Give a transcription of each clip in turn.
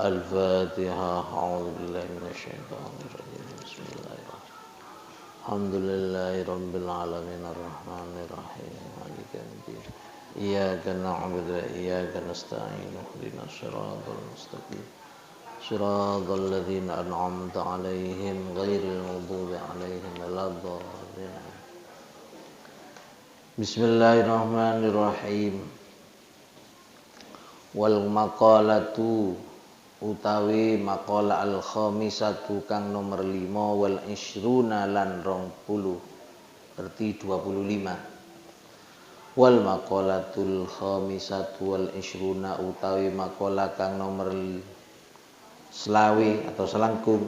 الفاتحة. أعوذ بالله من الشيطان الرجيم. بسم الله الرحمن الرحيم. الحمد لله رب العالمين الرحمن الرحيم مالك يوم الدين. إياك نعبد وإياك نستعين اهدنا الصراط المستقيم صراط الذين أنعمت عليهم غير المغضوب عليهم ولا الضالين. Bismillahirrahmanirrahim. Wal maqalatu utawi maqala al khamisatu kang nomor 5 wal ishruna lan 20 berarti 25. Wal maqalatul khamisatu wal ishruna utawi maqala kang nomor selawe atau selangkung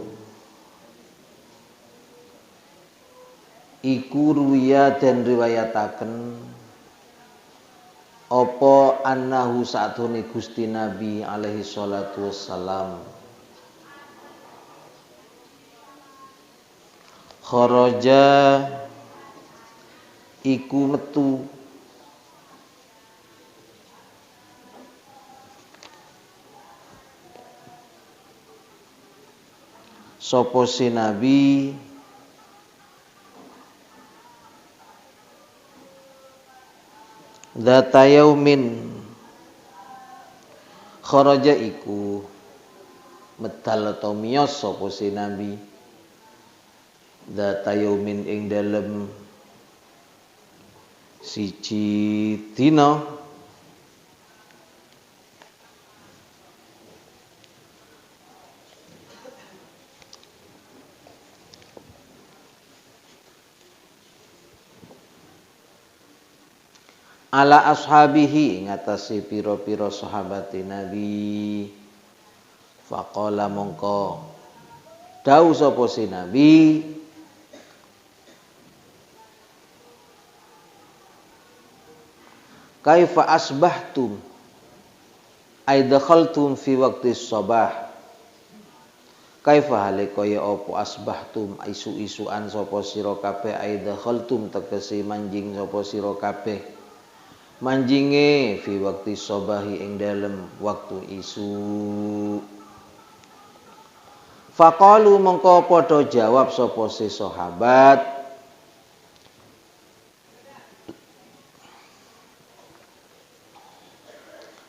iku ruwiya den riwayataken apa annahu satune Gusti Nabi alaihi salatu wassalam kharaja iku metu sapa si Nabi dzata yaumin kharaja iku medal atau miyos sapa si Nabi dzata yaumin ing dalem siji dina ala ashabihi ngatasi piro-piro sahabati Nabi. Faqala mongko dawuh sapa si Nabi kaifa asbahtum ay dakhaltum fi waqti sabah kaifa hale kaya apa asbahtum isu-isuan sapa sira kabeh ay dakhaltum tegese manjing sapa sira kabeh manjinge fi waktu sobahi ing dalem waktu isu. Faqalu mongko padha jawab sapa si sahabat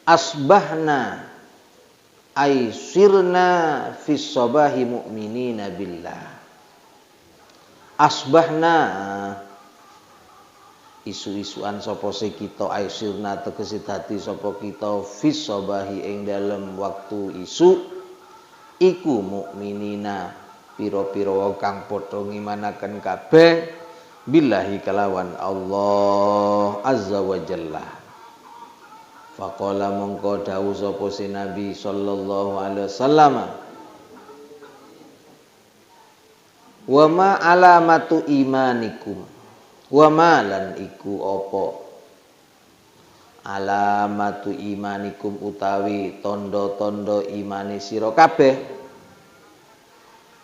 asbahna ay sirna fi sobahi mu'minina billah. Asbahna isu-isuan sapa se kita aisirna tegese dadi sapa kita fis sabahi ing dalem waktu isu iku mukminina pira-pira wong kang padha ngimanaken kabeh billahi kalawan Allah azza wa jalla. Faqala mongko dawuh sapa si Nabi sallallahu alaihi wasallam wa ma alamatu imanikum wa malan iku apa alamatu imanikum utawi tondo-tondo imane sira kabeh.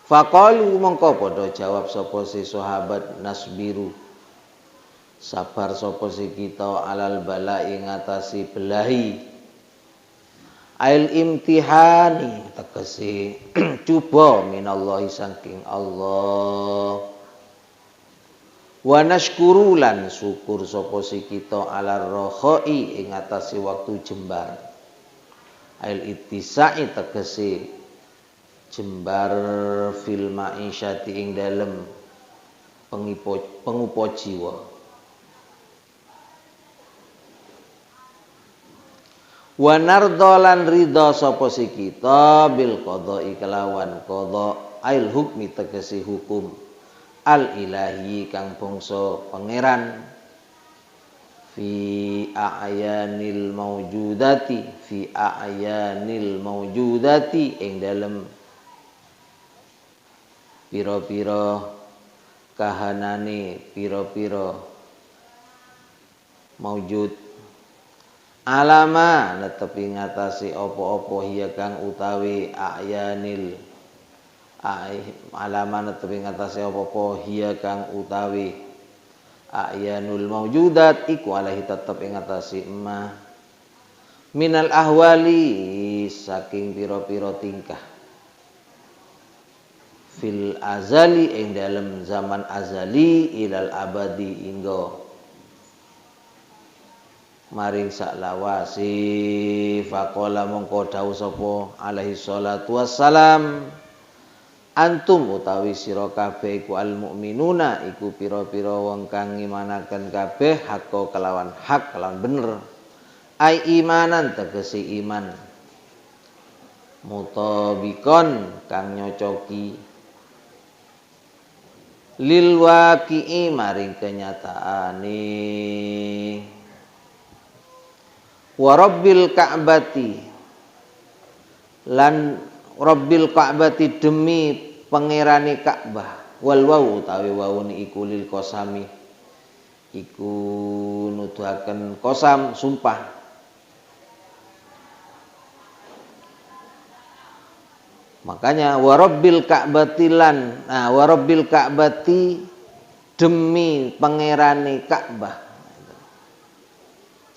Faqalu mongko padha jawab sapa si sahabat nasbiru sabar sapa si kita alal bala'i ngatasi belahi ail imtihani tegese coba minallahi saking Allah wa nashkuru lan syukur sapa si kita alar rokhoi ing atase waktu jembar ail ittisai tegese jembar fil ma'isyati ing dalem pengupo jiwa wa nardolan ridha sapa si kita bil qada'i kelawan qada ail hukmi tegese hukum al ilahi kang bangsa pangeran fi a'yanil maujudati ing dalem pira-pira kahanane pira-pira maujud alama netepi ngatasi apa-apa hiya kang utawi a'yanil alaman tepi ngatasi apa-apa hiya kang utawi a'yanul maujudat iku alaihi tetep ing ngatasi emma minal ahwali saking pira-pira tingkah fil azali ing dalem zaman azali ilal abadi hingga maring saklawase. Faqala mongko dawuh sapa alaihi salatu wassalam, antum utawi sira kabeh iku al mukminuna iku pira-pira wong kang ngimanaken kabeh hakka kelawan hak kelawan bener, ai imanan tegese iman, mutabikon kang nyocoki lil waqi'i maring kenyataane. Wa rabbil ka'bati lan rabbil ka'bati demi pangerane Ka'bah, wal wau utawi waune iku lil qasami iku nuduhaken qasam sumpah. Makanya wa rabbil ka'bati lan wa rabbil ka'bati demi pangerane Ka'bah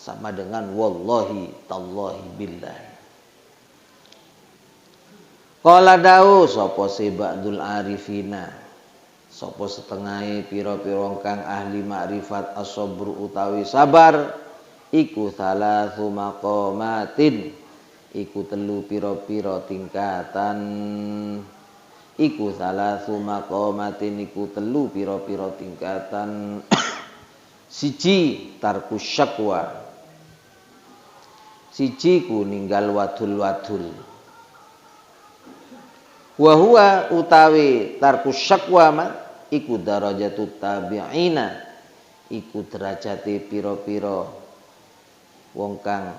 sama dengan wallahi tallahi billahi. Qala dawu sapa si ba'dul arifina, sapa setengahe pira-pira kang ahli makrifat as-sabr utawi sabar iku salatsu maqamatin iku telu pira-pira tingkatan, iku salatsu maqamatin iku telu pira-pira tingkatan. Siji tarkus syakwa, siji ku ninggal wadul-wadul. Wa huwa utawi tarkus syakwa ma iku darajatut tabi'ina, iku derajate pira-pira wong kang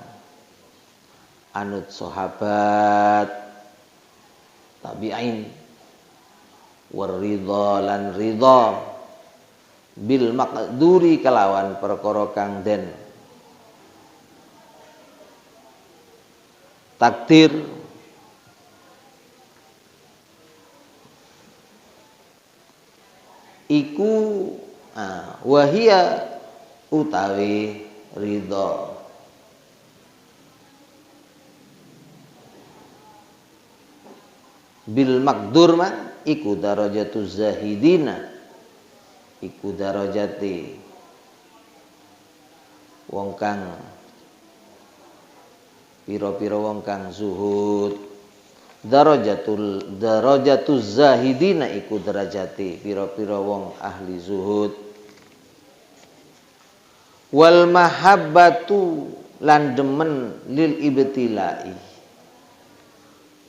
anut sahabat tabi'in. Waridha lan ridha bil maqduri kelawan perkara kang den takdir. Iku wahia utawi ridha bil maqdur man iku darajatuz zahidina, iku darajate wong kang pira-pira wong kang zuhud. Darajatuz zahidina iku derajate pira-pira wong ahli zuhud. Wal mahabbatu lan demen lil ibtilai,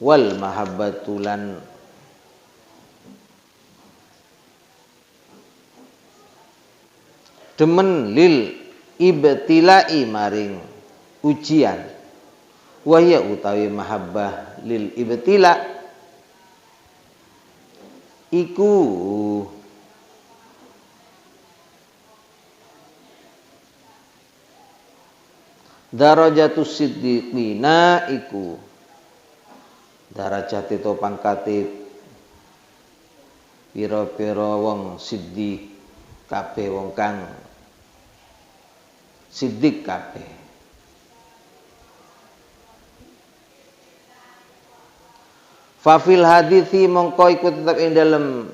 wal mahabbatu lan demen lil ibtilai maring ujian. Wahya utawi mahabbah lil ibtila iku darajatus siddiqina, iku darajat itu pangkate pira-pira wong siddiq kabeh, wong kang siddiq kabeh. Fafil hadithi mongko iku tetep ing dalem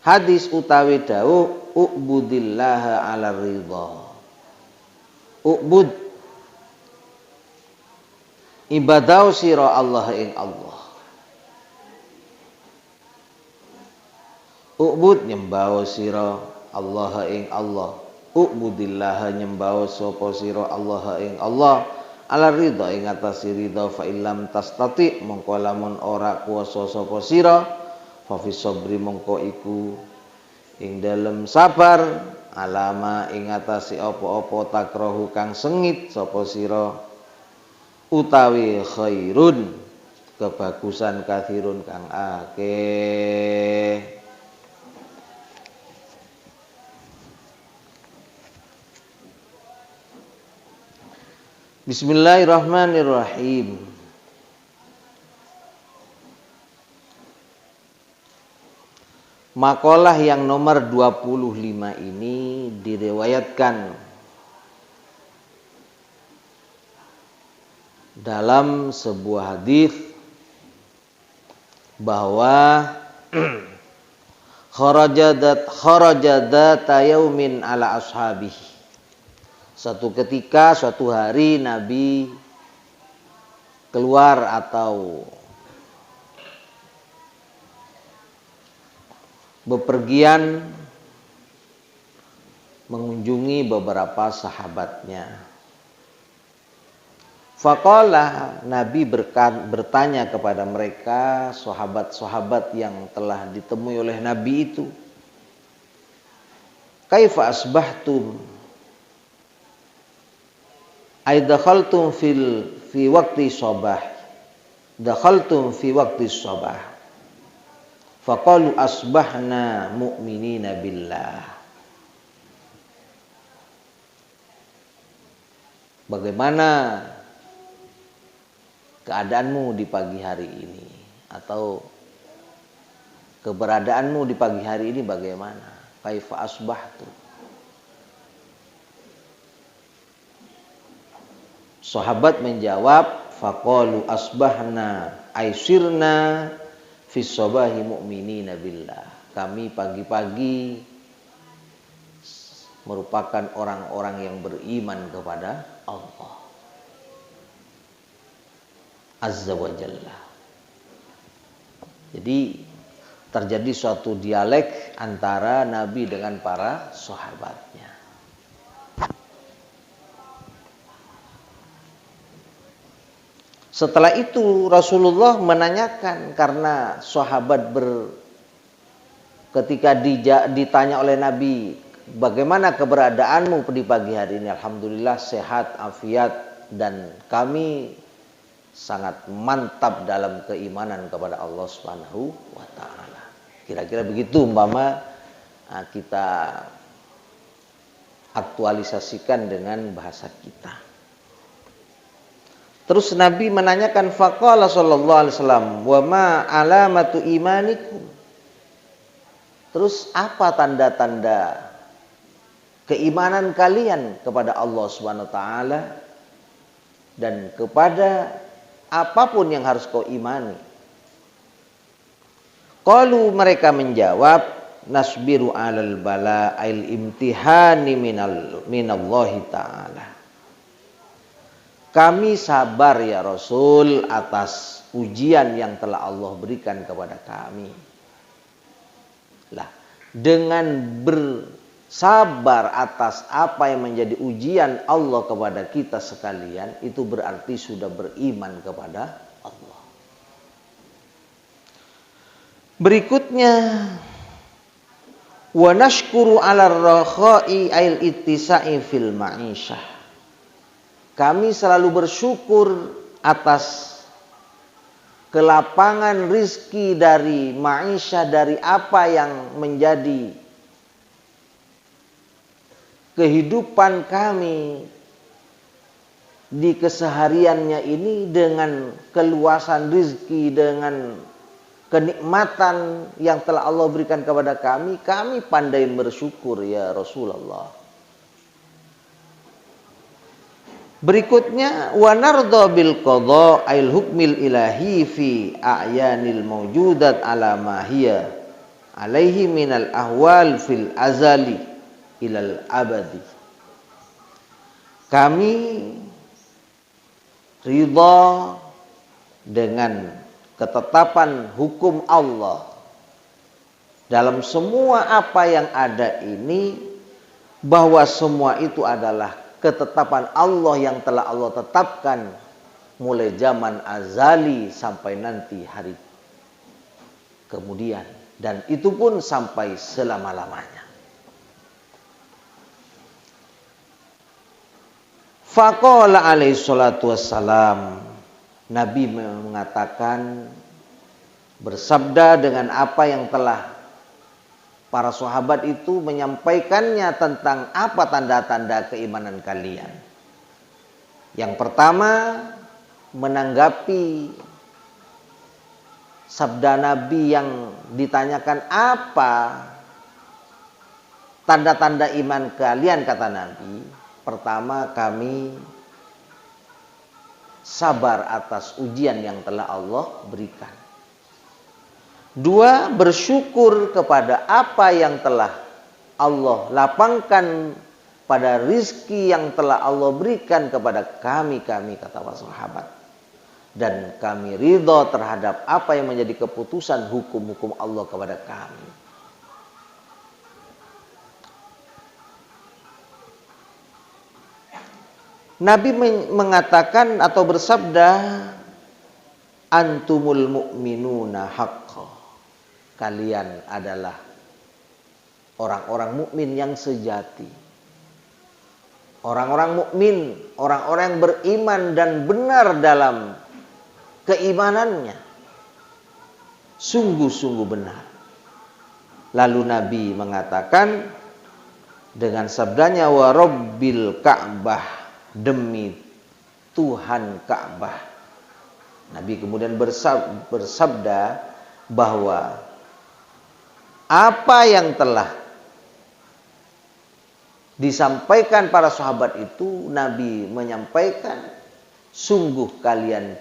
hadis utawi dawuh ubudillaha ala ridha. Ubud ibadah sira Allah ing Allah. Ubud nyembah sira Allah ing Allah. Ubudillaha nyembah sapa sira Allah ing Allah. Ala ridha ing atase ridha, fa illam tastati mongko lamun ora kuwasa sapa sira, fa fi sabri mongko iku ing dalem sabar, alama ing atase apa-apa takrahu kang sengit sapa sira, utawi khairun kebagusan kathirun kang akeh. Bismillahirrahmanirrahim. Makalah yang nomor 25 ini diriwayatkan dalam sebuah hadis bahwa kharajadat yaumin ala ashabihi. Suatu ketika, suatu hari Nabi keluar atau bepergian mengunjungi beberapa sahabatnya. Faqala, Nabi bertanya kepada mereka, sahabat-sahabat yang telah ditemui oleh Nabi itu, kaifa asbahtum? Ay dakhaltum fi waqti sabah. Dakhaltum fi waqti sabah. Faqalu asbahna mu'minina billah. Bagaimana keadaanmu di pagi hari ini, atau keberadaanmu di pagi hari ini bagaimana? Kaifa asbahtu? Sahabat menjawab, faqalu asbahna aisirna fi sabahi mu'minina billah. Kami pagi-pagi merupakan orang-orang yang beriman kepada Allah Azza wa Jalla. Jadi terjadi suatu dialek antara Nabi dengan para sahabatnya. Setelah itu Rasulullah menanyakan, karena sahabat ketika ditanya oleh Nabi, bagaimana keberadaanmu di pagi hari ini? Alhamdulillah sehat, afiat, dan kami sangat mantap dalam keimanan kepada Allah Subhanahu wa taala. Kira-kira begitu umpama kita aktualisasikan dengan bahasa kita. Terus Nabi menanyakan, faqala sallallahu alaihi wasallam, wa ma alamatu imanikum? Terus apa tanda-tanda keimanan kalian kepada Allah Subhanahu wa taala dan kepada apapun yang harus kau imani? Qalu, mereka menjawab, nasbiru 'alal bala'il imtihani minallahi ta'ala. Kami sabar ya Rasul atas ujian yang telah Allah berikan kepada kami. Lah, dengan bersabar atas apa yang menjadi ujian Allah kepada kita sekalian, itu berarti sudah beriman kepada Allah. Berikutnya, wa nashkuru 'ala ar-rakha'i ail ittisa'i fil ma'isyah. Kami selalu bersyukur atas kelapangan rizki dari ma'isyah, dari apa yang menjadi kehidupan kami di kesehariannya ini, dengan keluasan rizki, dengan kenikmatan yang telah Allah berikan kepada kami pandai bersyukur ya Rasulullah. Berikutnya, wa narda bil qadha ail hukmil ilahi fi a'yanil mawjudat ala ma hiya alaihi minal ahwal fil azali ilal abadi. Kami ridha dengan ketetapan hukum Allah dalam semua apa yang ada ini, bahwa semua itu adalah ketetapan Allah yang telah Allah tetapkan mulai zaman azali sampai nanti hari kemudian, dan itu pun sampai selama-lamanya. Faqala alaihi salatu wassalam, Nabi mengatakan, bersabda dengan apa yang telah para sahabat itu menyampaikannya tentang apa tanda-tanda keimanan kalian. Yang pertama, menanggapi sabda Nabi yang ditanyakan, apa tanda-tanda iman kalian, kata Nabi. Pertama, kami sabar atas ujian yang telah Allah berikan. 2, bersyukur kepada apa yang telah Allah lapangkan pada rizki yang telah Allah berikan kepada kami, kata para sahabat. Dan kami ridho terhadap apa yang menjadi keputusan hukum-hukum Allah kepada kami. Nabi mengatakan atau bersabda, antumul mu'minuna haqqa. Kalian adalah orang-orang mukmin yang sejati. Orang-orang mukmin, orang-orang yang beriman dan benar dalam keimanannya. Sungguh-sungguh benar. Lalu Nabi mengatakan dengan sabdanya, wa rabbil Ka'bah, demi Tuhan Ka'bah. Nabi kemudian bersabda bahwa apa yang telah disampaikan para sahabat itu, Nabi menyampaikan, sungguh kalian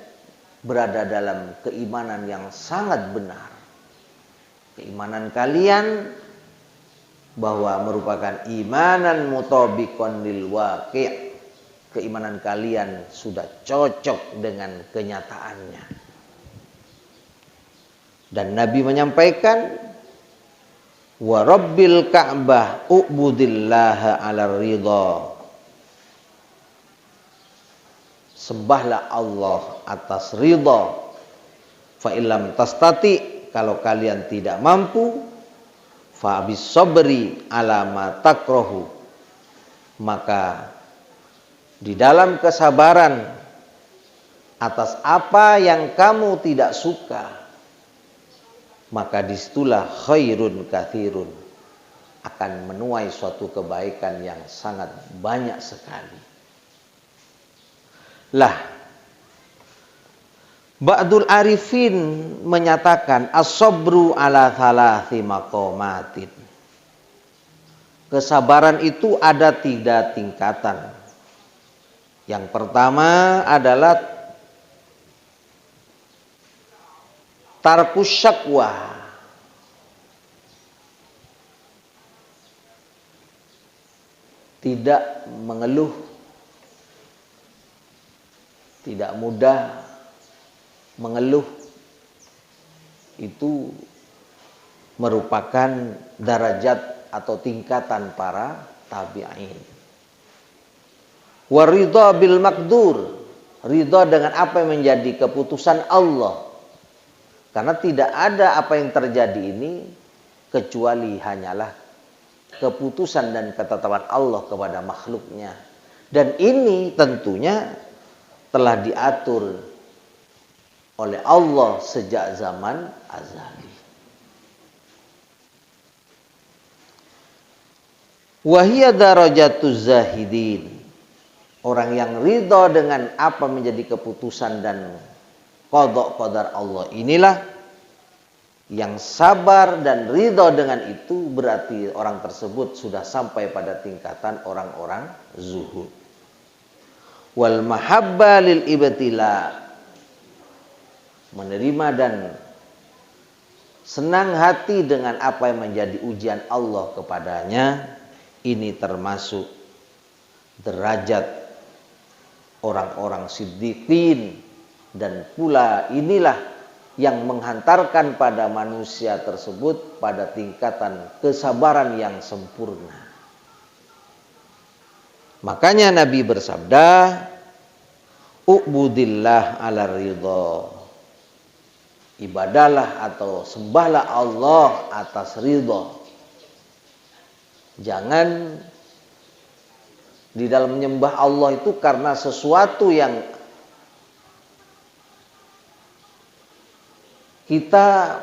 berada dalam keimanan yang sangat benar. Keimanan kalian bahwa merupakan imanan mutabiqon lil waqi'. Keimanan kalian sudah cocok dengan kenyataannya. Dan Nabi menyampaikan, wa rabbil Ka'bah u'budillaha 'ala ridha. Sembahlah Allah atas ridha. Fa illam tastati, kalau kalian tidak mampu, fa bis sabri 'ala ma takrahu, maka di dalam kesabaran atas apa yang kamu tidak suka, maka disitulah khairun kathirun, akan menuai suatu kebaikan yang sangat banyak sekali. Lah, ba'dul arifin menyatakan as-sabru ala thalathi maqamatin. Kesabaran itu ada 3 tingkatan. Yang pertama adalah tarkus syakwa. Tidak mengeluh, tidak mudah mengeluh. Itu merupakan derajat atau tingkatan para tabi'in. Waridha bil maqdur, ridha dengan apa yang menjadi keputusan Allah. Karena tidak ada apa yang terjadi ini kecuali hanyalah keputusan dan ketetapan Allah kepada makhluknya. Dan ini tentunya telah diatur oleh Allah sejak zaman azali. Wahiyya darajatuz zahidin. Orang yang ridha dengan apa menjadi keputusan dan qada qadar Allah, inilah yang sabar dan ridha dengan itu, berarti orang tersebut sudah sampai pada tingkatan orang-orang zuhud. Wal mahabba lil ibtila, menerima dan senang hati dengan apa yang menjadi ujian Allah kepadanya, ini termasuk derajat orang-orang siddiqin. Dan pula inilah yang menghantarkan pada manusia tersebut pada tingkatan kesabaran yang sempurna. Makanya Nabi bersabda, u'budillah ala ridha. Ibadalah atau sembahlah Allah atas ridha. Jangan di dalam menyembah Allah itu karena sesuatu yang kita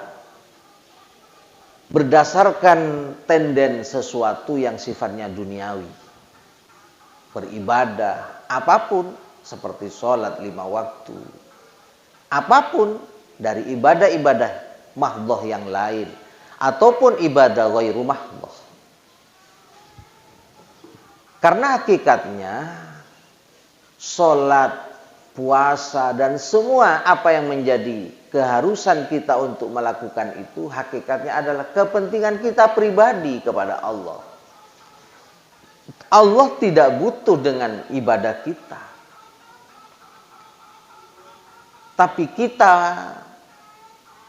berdasarkan tenden sesuatu yang sifatnya duniawi. Beribadah apapun, seperti sholat 5 waktu, apapun dari ibadah-ibadah mahdhah yang lain, ataupun ibadah ghairu mahdhah. Karena hakikatnya sholat, puasa, dan semua apa yang menjadi keharusan kita untuk melakukan itu hakikatnya adalah kepentingan kita pribadi kepada Allah. Allah tidak butuh dengan ibadah kita, tapi kita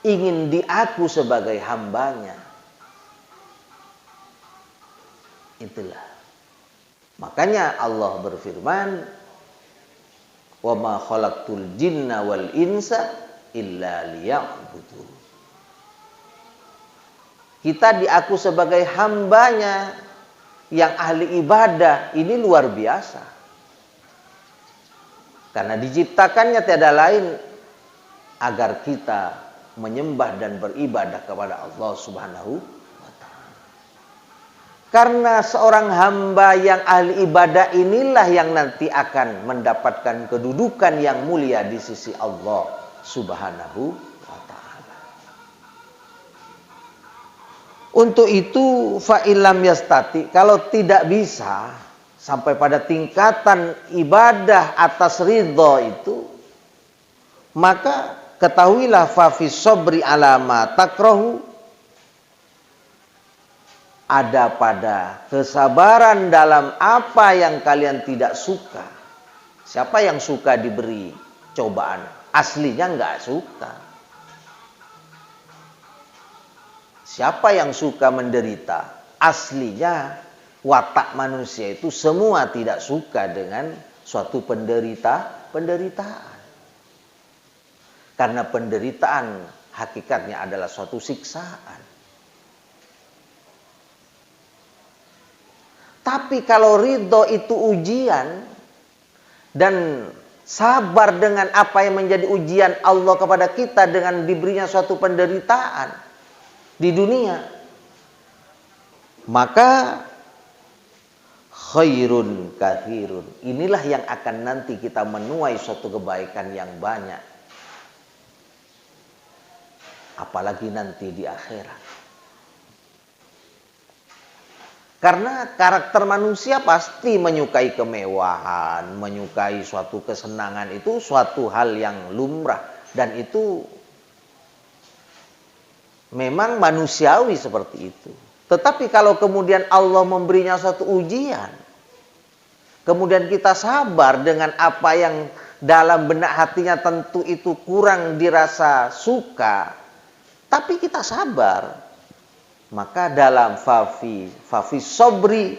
ingin diaku sebagai hambanya. Itulah. Makanya Allah berfirman, "Wa ma khalaqtul jinna wal insa illa liya'budun." Kita diaku sebagai hambanya yang ahli ibadah. Ini luar biasa. Karena diciptakannya tiada lain agar kita menyembah dan beribadah kepada Allah Subhanahu wa ta'ala. Karena seorang hamba yang ahli ibadah inilah yang nanti akan mendapatkan kedudukan yang mulia di sisi Allah Subhanahu wa ta'ala. Untuk itu fa'ilam yastati, kalau tidak bisa sampai pada tingkatan ibadah atas ridho itu, maka ketahuilah fa fi sabri ala ma takrahu, ada pada kesabaran dalam apa yang kalian tidak suka. Siapa yang suka diberi cobaan? Aslinya enggak suka. Siapa yang suka menderita? Aslinya watak manusia itu semua tidak suka dengan suatu penderitaan. Karena penderitaan hakikatnya adalah suatu siksaan. Tapi kalau ridho itu ujian, dan sabar dengan apa yang menjadi ujian Allah kepada kita dengan diberinya suatu penderitaan di dunia, maka khairun kathirun, inilah yang akan nanti kita menuai suatu kebaikan yang banyak. Apalagi nanti di akhirat. Karena karakter manusia pasti menyukai kemewahan, menyukai suatu kesenangan, itu suatu hal yang lumrah. Dan itu memang manusiawi seperti itu. Tetapi kalau kemudian Allah memberinya suatu ujian, kemudian kita sabar dengan apa yang dalam benak hatinya tentu itu kurang dirasa suka, tapi kita sabar, maka dalam fafi sobri,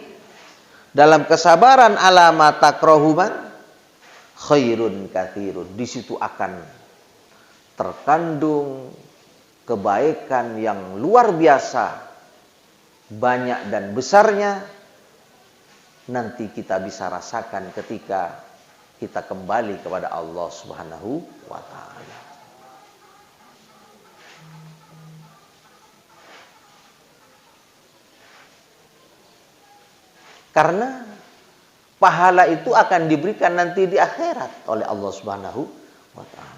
dalam kesabaran ala ma takrahuman khairun kathirun, di situ akan terkandung kebaikan yang luar biasa banyak dan besarnya, nanti kita bisa rasakan ketika kita kembali kepada Allah Subhanahu wa ta'ala. Karena pahala itu akan diberikan nanti di akhirat oleh Allah Subhanahu wa ta'ala.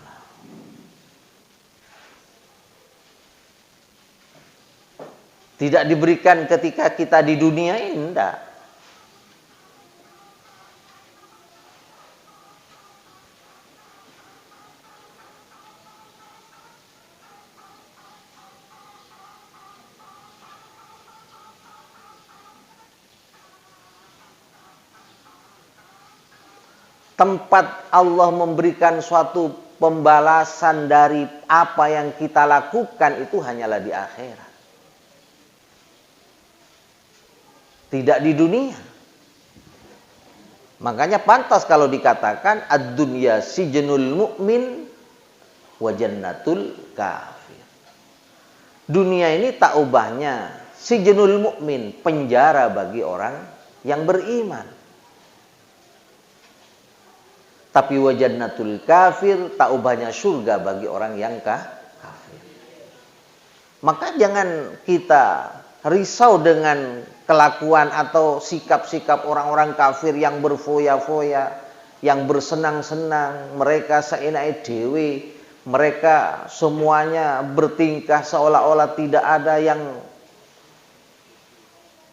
Tidak diberikan ketika kita di dunia ini, tidak. Tempat Allah memberikan suatu pembalasan dari apa yang kita lakukan itu hanyalah di akhirat. Tidak di dunia. Makanya pantas kalau dikatakan ad-dunya sijnul mu'min wa jannatul kafir. Dunia ini tak ubahnya sijnul mu'min, penjara bagi orang yang beriman. Tapi wa jannatul kafir, tak ubahnya surga bagi orang yang kafir. Maka jangan kita risau dengan kelakuan atau sikap-sikap orang-orang kafir yang berfoya-foya, yang bersenang-senang, mereka saenake dhewe, mereka semuanya bertingkah seolah-olah tidak ada yang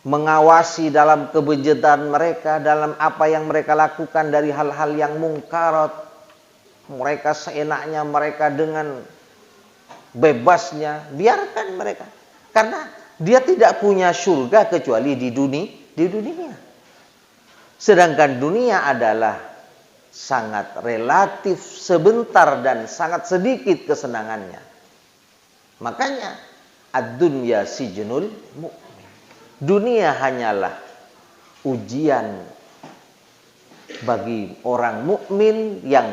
mengawasi dalam kebejitan mereka, dalam apa yang mereka lakukan dari hal-hal yang mungkarat. mereka seenaknya, mereka dengan bebasnya, biarkan mereka. Karena dia tidak punya surga kecuali di dunia. Sedangkan dunia adalah sangat relatif, sebentar dan sangat sedikit kesenangannya. Makanya ad-dunya sijnul mu'min. Dunia hanyalah ujian bagi orang mukmin yang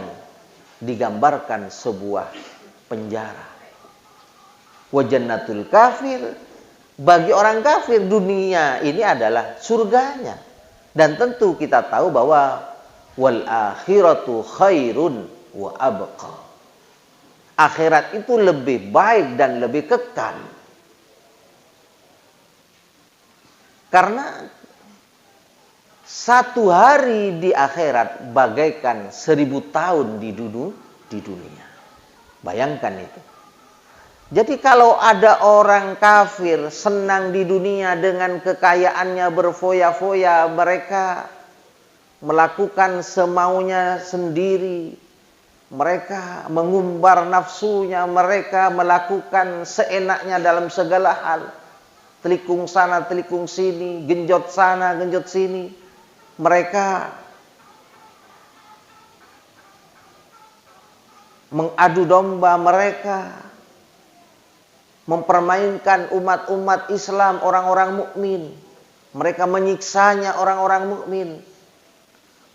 digambarkan sebuah penjara. Wa jannatul kafir, bagi orang kafir dunia ini adalah surganya. Dan tentu kita tahu bahwa wal akhiratu khairun wa abqa. Akhirat itu lebih baik dan lebih kekal. Karena satu hari di akhirat bagaikan 1000 tahun di dunia. Bayangkan itu. Jadi kalau ada orang kafir senang di dunia dengan kekayaannya berfoya-foya, mereka melakukan semaunya sendiri, mereka mengumbar nafsunya, mereka melakukan seenaknya dalam segala hal, telikung sana, telikung sini, genjot sana, genjot sini. Mereka mengadu domba, mereka mempermainkan umat-umat Islam, orang-orang mukmin. Mereka menyiksanya orang-orang mukmin.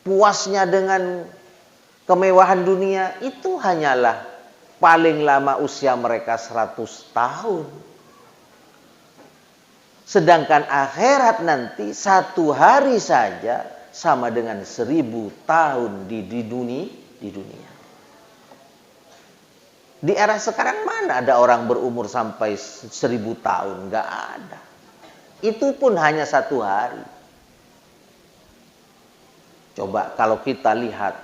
Puasnya dengan kemewahan dunia, itu hanyalah paling lama usia mereka 100 tahun. Sedangkan akhirat nanti satu hari saja sama dengan 1000 tahun di dunia. Di era sekarang mana ada orang berumur sampai 1000 tahun? Nggak ada. Itu pun hanya satu hari. Coba kalau kita lihat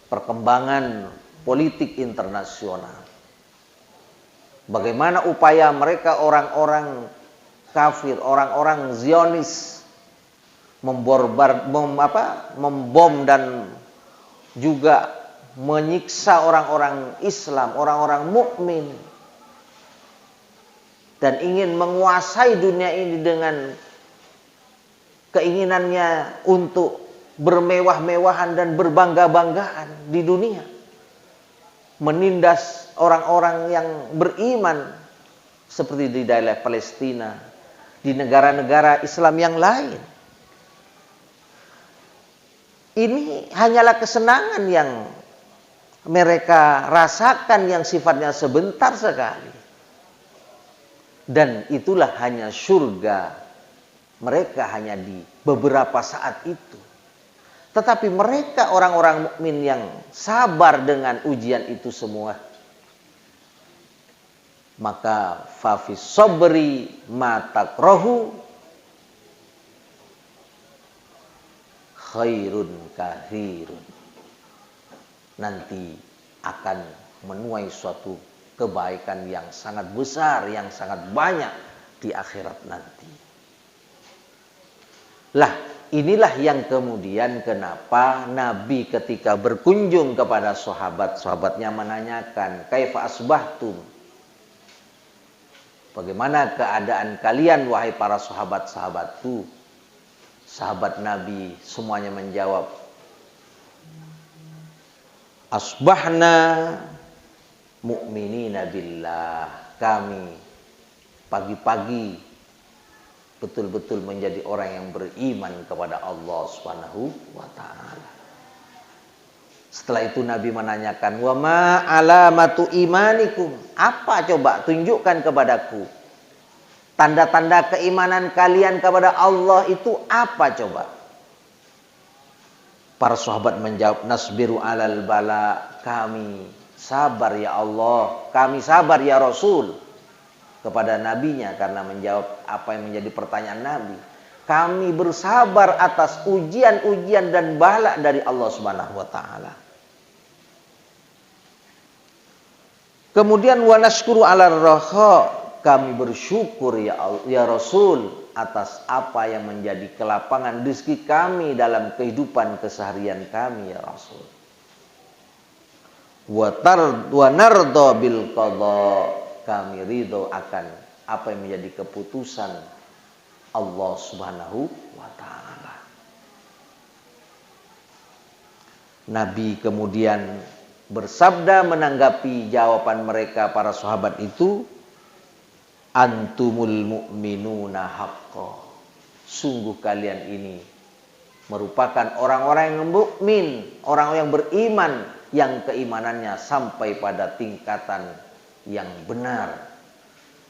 perkembangan politik internasional. Bagaimana upaya mereka orang-orang kafir, orang-orang Zionis membom dan juga menyiksa orang-orang Islam, orang-orang mukmin, dan ingin menguasai dunia ini dengan keinginannya untuk bermewah-mewahan dan berbangga-banggaan di dunia, menindas orang-orang yang beriman seperti di daerah Palestina, di negara-negara Islam yang lain. Ini hanyalah kesenangan yang mereka rasakan yang sifatnya sebentar sekali. Dan itulah hanya surga mereka hanya di beberapa saat itu. Tetapi mereka orang-orang mukmin yang sabar dengan ujian itu semua, maka fafis sabri ma takrahu khairun kathirun. Nanti akan menuai suatu kebaikan yang sangat besar, yang sangat banyak di akhirat nanti. Lah, inilah yang kemudian kenapa Nabi ketika berkunjung kepada sahabat-sahabatnya menanyakan, kaifa asbahtum? Bagaimana keadaan kalian wahai para sahabat-sahabatku? Sahabat Nabi semuanya menjawab, asbahna mu'minina billah. Kami pagi-pagi betul-betul menjadi orang yang beriman kepada Allah Subhanahu wa ta'ala. Setelah itu Nabi menanyakan, wa ma alamatu imanikum? Apa coba tunjukkan kepadaku? Tanda-tanda keimanan kalian kepada Allah itu apa coba? Para sahabat menjawab, nasbiru alal bala. Kami sabar ya Allah, kami sabar ya Rasul. Kepada nabinya karena menjawab apa yang menjadi pertanyaan Nabi. Kami bersabar atas ujian-ujian dan bala dari Allah Subhanahu wa taala. Kemudian wa nashkuru ala raha. Kami bersyukur ya Rasul atas apa yang menjadi kelapangan rezeki kami dalam kehidupan keseharian kami ya Rasul. wa nardo bil qada, kami ridho akan apa yang menjadi keputusan Allah Subhanahu wa taala. Nabi kemudian bersabda menanggapi jawaban mereka para sahabat itu, antumul mu'minuna haqqo, sungguh kalian ini merupakan orang-orang yang mukmin, orang yang beriman, yang keimanannya sampai pada tingkatan yang benar,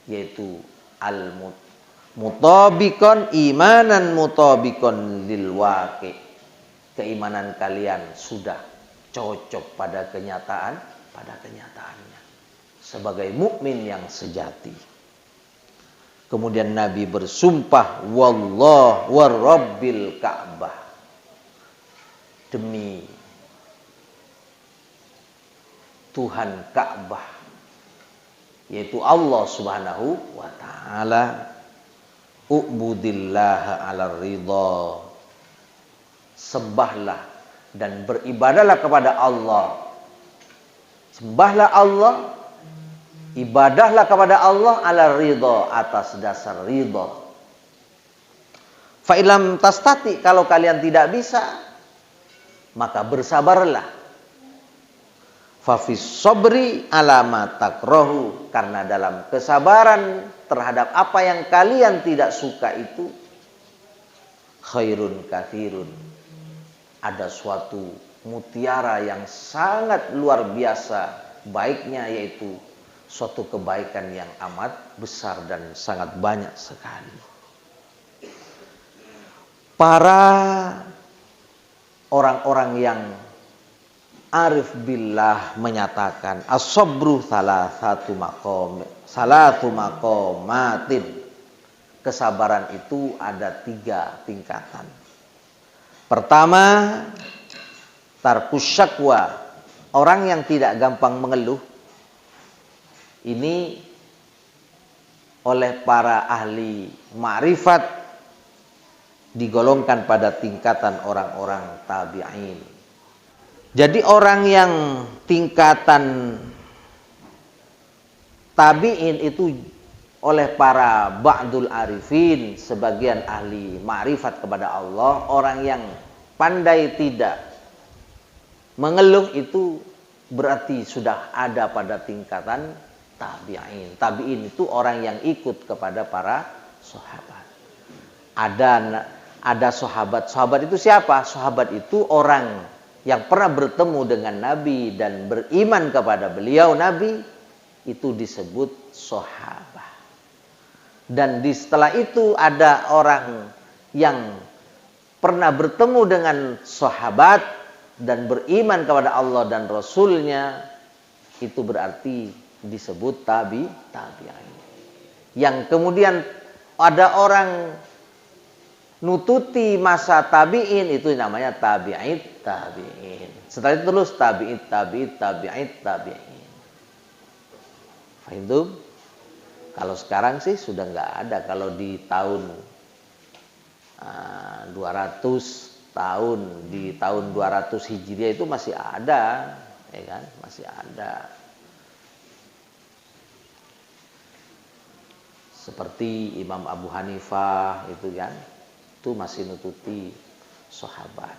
yaitu al-mutabikon, imanan mutabikon lil waqi', keimanan kalian sudah cocok pada kenyataannya sebagai mukmin yang sejati. Kemudian Nabi bersumpah, wallah warabbil Ka'bah, demi Tuhan Ka'bah, yaitu Allah Subhanahu wa taala, u'budillaha 'ala ridha, sembahlah dan beribadahlah kepada Allah. Sembahlah Allah, ibadahlah kepada Allah ala ridha, atas dasar ridha. Fa ilam tastati, kalau kalian tidak bisa, maka bersabarlah. Fa fis sabri ala ma takrahu, karena dalam kesabaran terhadap apa yang kalian tidak suka itu khairun katsirun, ada suatu mutiara yang sangat luar biasa baiknya, yaitu suatu kebaikan yang amat besar dan sangat banyak sekali. Para orang-orang yang arif billah menyatakan as-sabru salatu maqamatin, kesabaran itu ada 3 tingkatan. Pertama, tarkus syakwa, orang yang tidak gampang mengeluh. Ini oleh para ahli ma'rifat digolongkan pada tingkatan orang-orang tabi'in. Jadi orang yang tingkatan tabi'in itu oleh para ba'dul arifin, sebagian ahli ma'rifat kepada Allah, orang yang pandai tidak mengeluh itu berarti sudah ada pada tingkatan tabi'in. Tabi'in itu orang yang ikut kepada para sahabat. Ada sahabat itu siapa? Sahabat itu orang yang pernah bertemu dengan Nabi dan beriman kepada beliau Nabi, itu disebut sahabat. Dan setelah itu ada orang yang pernah bertemu dengan sahabat dan beriman kepada Allah dan Rasulnya, itu berarti disebut tabi'in. Yang kemudian ada orang nututi masa tabi'in, itu namanya tabi'in. Setelah itu terus tabi'in. Fahim? Kalau sekarang sih sudah nggak ada. Kalau di tahun 200 tahun, di tahun 200 Hijriah itu masih ada, ya kan? Masih ada. Seperti Imam Abu Hanifah itu kan, itu masih nututi sahabat.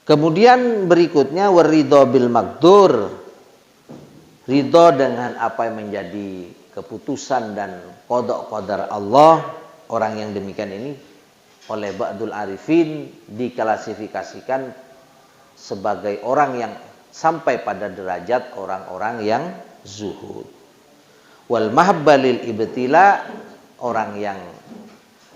Kemudian berikutnya waridho bil maqdur, ridho dengan apa yang menjadi keputusan dan qada qadar Allah. Orang yang demikian ini oleh ba'dul arifin diklasifikasikan sebagai orang yang sampai pada derajat orang-orang yang zuhud. Wal mahabbalil ibtila, orang yang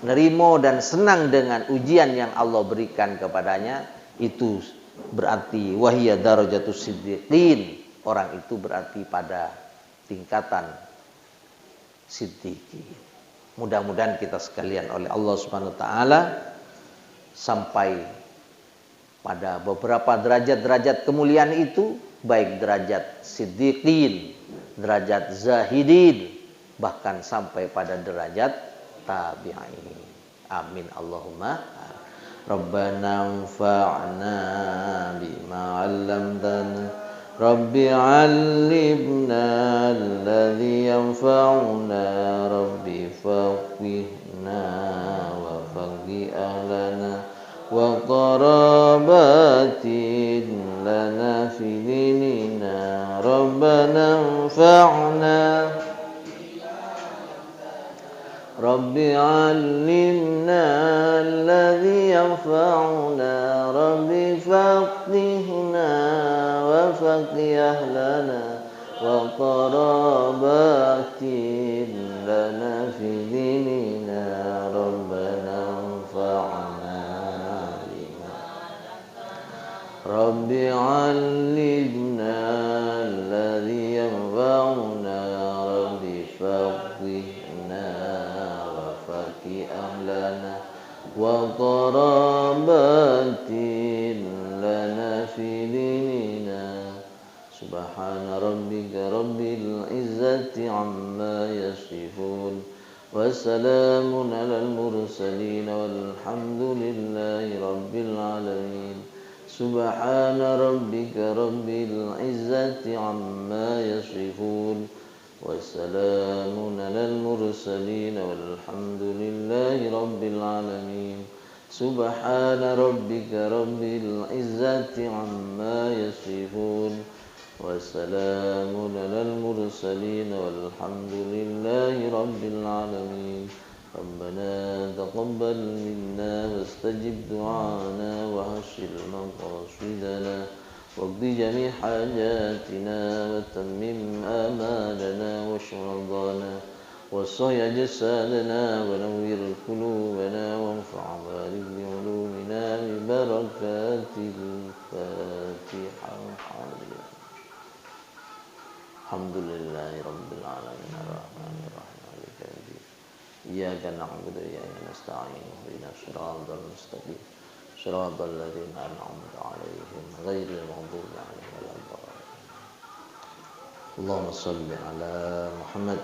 nerimo dan senang dengan ujian yang Allah berikan kepadanya, itu berarti wahiyya darajatus siddiqin, orang itu berarti pada tingkatan siddiqin. Mudah-mudahan kita sekalian oleh Allah Subhanahu wa taala sampai pada beberapa derajat-derajat kemuliaan itu, baik derajat siddiqin, derajat zahidin, bahkan sampai pada derajat tabi'in. Amin Allahumma. Rabbana anfa'na bima 'allamtana Rabbi 'allimna alladhi yanfa'una Rabbi faqihna wa faqih ahlana wa qarabatin lana fi dinina Rabbana anfa'na Rabbi 'allimna alladhi yanfa'una Rabbi faqihna wa faqih ahlana wa qarabatin lana fi dinina Rabbana anfa'na Rabbi 'allimna alladhi yanfa'una Rabbi faqihna ahlana wa qarabatin lana fi dinina subhana rabbika rabbil izzati amma yasifun wa salamun alal mursalin walhamdulillahi rabbil alamin subhana rabbika rabbil izzati amma yasifun وسلام على المرسلين والحمد لله رب العالمين سبحان ربك رب العزة عما يصفون وسلام على المرسلين والحمد لله رب العالمين ربنا تقبل منا واستجب دعانا وحسن مقاصدنا واقض جميع حاجاتنا وتمم آمالنا واشف مرضانا وصي جسادنا ونور قلوبنا وانفع بارك بعلومنا ببركات الفاتحة الحمد لله رب العالمين الرحمن الرحيم مالك يوم الدين إياك نعبد وإياك نستعين اهدنا الصراط المستقيم صراط الذين أنعمت عليهم غير المغضوب عليهم ولا الضالين اللهم صل على محمد